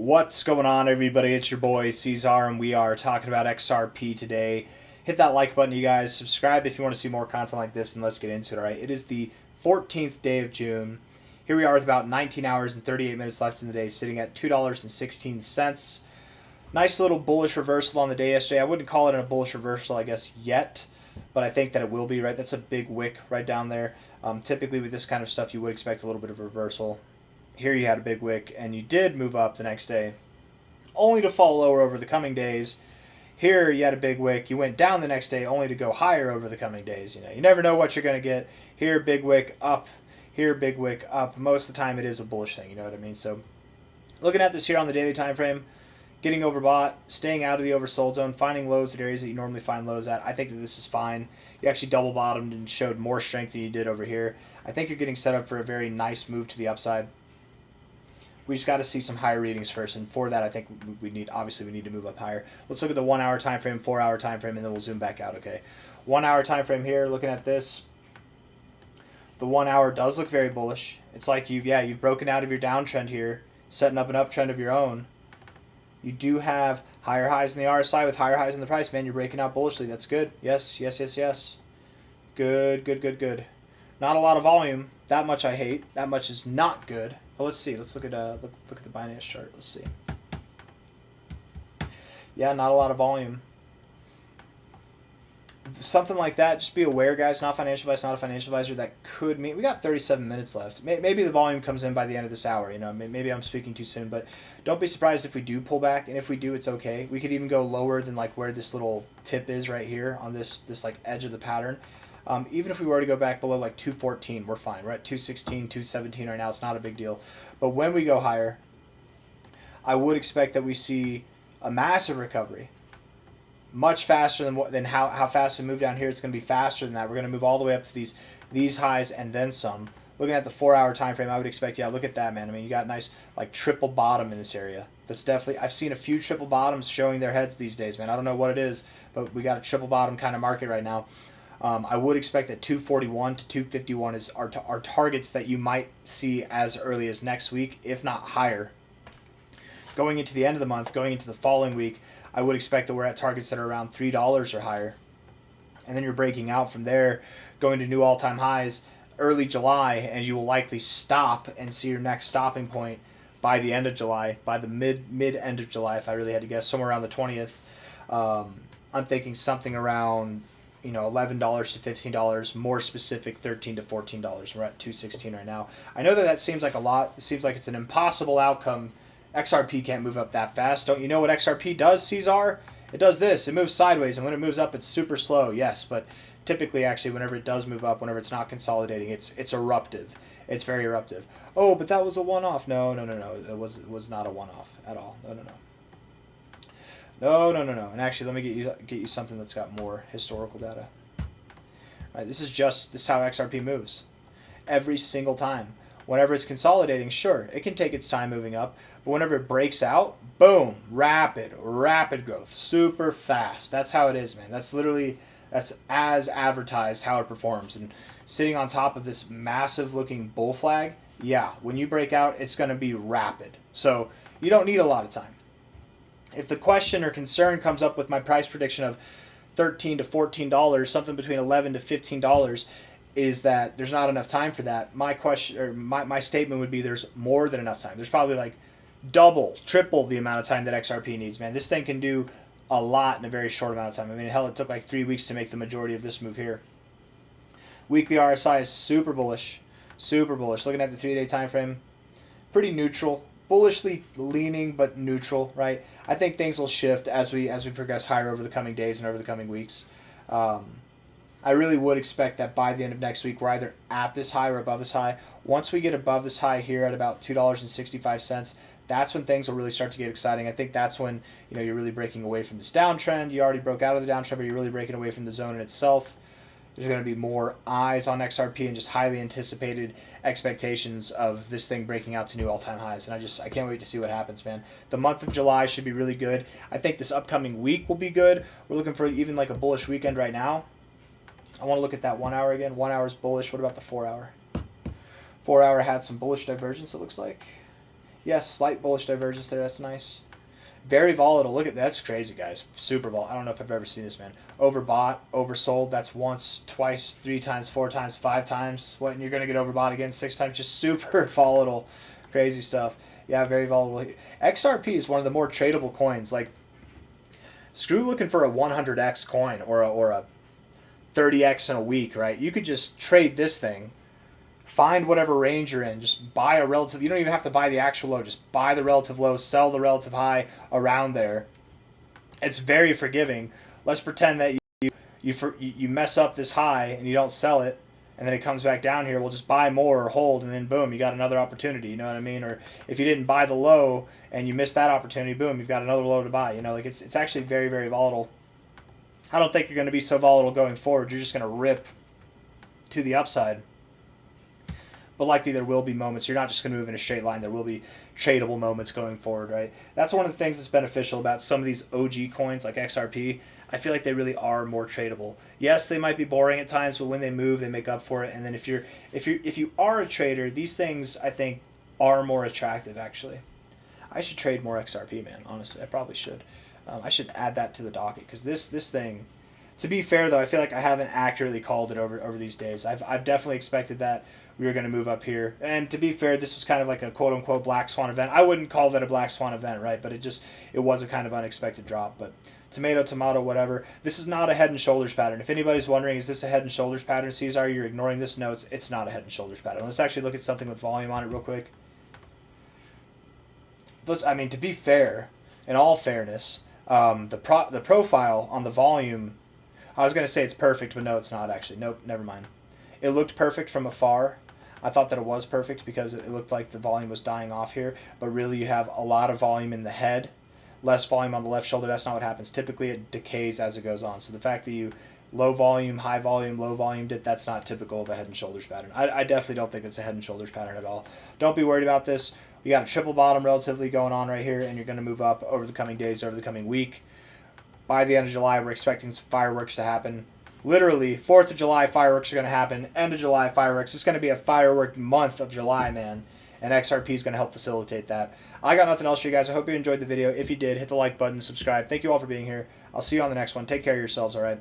What's going on, everybody? It's your boy C-Zar, and we are talking about XRP today. Hit that like button, you guys. Subscribe if you want to see more content like this, and let's get into it. All right, it is the 14th day of June. Here we are with about 19 hours and 38 minutes left in the day, sitting at $2.16. Nice little bullish reversal on the day yesterday. I wouldn't call it a bullish reversal, I guess, yet, but I think that it will be, right? That's a big wick right down there. Typically with this kind of stuff, you would expect a little bit of a reversal. Here you had a big wick, and you did move up the next day, only to fall lower over the coming days. Here you had a big wick. You went down the next day, only to go higher over the coming days. You never know what you're going to get. Here, big wick, up. Here, big wick, up. Most of the time, it is a bullish thing. You know what I mean? So, looking at this here on the daily time frame, getting overbought, staying out of the oversold zone, finding lows at areas that you normally find lows at. I think that this is fine. You actually double bottomed and showed more strength than you did over here. I think you're getting set up for a very nice move to the upside. We just got to see some higher readings first, and for that, I think we need to move up higher. Let's look at the 1 hour time frame, 4 hour time frame, and then we'll zoom back out. Okay, 1 hour time frame here. Looking at this, the 1 hour does look very bullish. It's like you've broken out of your downtrend here, setting up an uptrend of your own. You do have higher highs in the RSI with higher highs in the price, man. You're breaking out bullishly. That's good. Yes, yes, yes, yes. Good, good, good, good. Not a lot of volume. That much I hate. That much is not good. But let's see. Let's look at look at the Binance chart. Let's see. Yeah, not a lot of volume. Something like that. Just be aware, guys. Not financial advice. Not a financial advisor. That could mean we got 37 minutes left. Maybe the volume comes in by the end of this hour. Maybe I'm speaking too soon. But don't be surprised if we do pull back. And if we do, it's okay. We could even go lower than like where this little tip is right here on this like edge of the pattern. Even if we were to go back below like 214, we're fine. We're at 216, 217 right now. It's not a big deal. But when we go higher, I would expect that we see a massive recovery, much faster than how fast we move down here. It's going to be faster than that. We're going to move all the way up to these highs and then some. Looking at the 4 hour time frame, I would expect, yeah, look at that, man. I mean, you got a nice like triple bottom in this area. That's definitely, I've seen a few triple bottoms showing their heads these days, man. I don't know what it is, but we got a triple bottom kind of market right now. I would expect that 241 to 251 is our targets that you might see as early as next week, if not higher. Going into the end of the month, going into the following week, I would expect that we're at targets that are around $3 or higher. And then you're breaking out from there, going to new all-time highs early July, and you will likely stop and see your next stopping point by the end of July, by the mid-end of July, if I really had to guess, somewhere around the 20th. I'm thinking something around $11 to $15, more specific $13 to $14. We're at 216 right now. I know that seems like a lot. It seems like it's an impossible outcome. XRP can't move up that fast. Don't you know what XRP does, C-Zar? It does this. It moves sideways, and when it moves up, it's super slow. Yes, but typically, actually, whenever it does move up, whenever it's not consolidating, it's eruptive. It's very eruptive. Oh, but that was a one-off. No. It was not a one-off at all. No. No. And actually, let me get you something that's got more historical data. All right, this is how XRP moves. Every single time. Whenever it's consolidating, sure, it can take its time moving up, but whenever it breaks out, boom, rapid growth, super fast. That's how it is, man. That's as advertised how it performs. And sitting on top of this massive looking bull flag, yeah, when you break out, it's going to be rapid. So you don't need a lot of time. If the question or concern comes up with my price prediction of $13 to $14, something between $11 to $15, is that there's not enough time for that. My question or my statement would be there's more than enough time. There's probably like double, triple the amount of time that XRP needs, man. This thing can do a lot in a very short amount of time. I mean, hell, it took like 3 weeks to make the majority of this move here. Weekly RSI is super bullish. Super bullish. Looking at the 3-day time frame, pretty neutral. Bullishly leaning, but neutral, right? I think things will shift as we progress higher over the coming days and over the coming weeks. I really would expect that by the end of next week, we're either at this high or above this high. Once we get above this high here at about $2.65, that's when things will really start to get exciting. I think that's when you're really breaking away from this downtrend. You already broke out of the downtrend, but you're really breaking away from the zone in itself. There's going to be more eyes on XRP and just highly anticipated expectations of this thing breaking out to new all-time highs. And I can't wait to see what happens, man. The month of July should be really good. I think this upcoming week will be good. We're looking for even like a bullish weekend right now. I want to look at that 1 hour again. 1 hour is bullish. What about the 4 hour? 4 hour had some bullish divergence, it looks like. Yeah, slight bullish divergence there. That's nice. Very volatile. Look at that's crazy, guys. Super volatile. I don't know if I've ever seen this, man. Overbought, oversold. That's once, twice, 3 times, 4 times, 5 times. What? And you're gonna get overbought again 6 times. Just super volatile, crazy stuff. Yeah, very volatile. XRP is one of the more tradable coins. Like, screw looking for a 100x coin or a 30x in a week, right? You could just trade this thing, find whatever range you're in, just buy a relative. You don't even have to buy the actual low. Just buy the relative low, sell the relative high around there. It's very forgiving. Let's pretend that you mess up this high and you don't sell it, and then it comes back down here. We'll just buy more or hold, and then boom, you got another opportunity. You know what I mean? Or if you didn't buy the low and you missed that opportunity, boom, you've got another low to buy. You know, like it's actually very, very volatile. I don't think you're going to be so volatile going forward. You're just going to rip to the upside. But likely there will be moments. You're not just going to move in a straight line. There will be tradable moments going forward, right? That's one of the things that's beneficial about some of these OG coins like XRP. I feel like they really are more tradable. Yes, they might be boring at times, but when they move, they make up for it. And then if you are a trader, these things I think are more attractive. Actually, I should trade more XRP, man. Honestly, I probably should. I should add that to the docket because this thing. To be fair, though, I feel like I haven't accurately called it over these days. I've definitely expected that we were going to move up here. And to be fair, this was kind of like a quote-unquote black swan event. I wouldn't call that a black swan event, right? But it was a kind of unexpected drop. But tomato, tomato, whatever. This is not a head and shoulders pattern. If anybody's wondering, is this a head and shoulders pattern, C-Zar, you're ignoring this. No, it's not a head and shoulders pattern. Let's actually look at something with volume on it real quick. I mean, to be fair, in all fairness, the profile on the volume, I was going to say it's perfect, but no, it's not actually. Nope, never mind. It looked perfect from afar. I thought that it was perfect because it looked like the volume was dying off here, but really you have a lot of volume in the head, less volume on the left shoulder. That's not what happens. Typically it decays as it goes on. So the fact that you low volume, high volume, low volume, that's not typical of a head and shoulders pattern. I definitely don't think it's a head and shoulders pattern at all. Don't be worried about this. We got a triple bottom relatively going on right here, and you're going to move up over the coming days, over the coming week. By the end of July, we're expecting some fireworks to happen. Literally, 4th of July fireworks are going to happen. End of July fireworks. It's going to be a firework month of July, man. And XRP is going to help facilitate that. I got nothing else for you guys. I hope you enjoyed the video. If you did, hit the like button, subscribe. Thank you all for being here. I'll see you on the next one. Take care of yourselves, all right?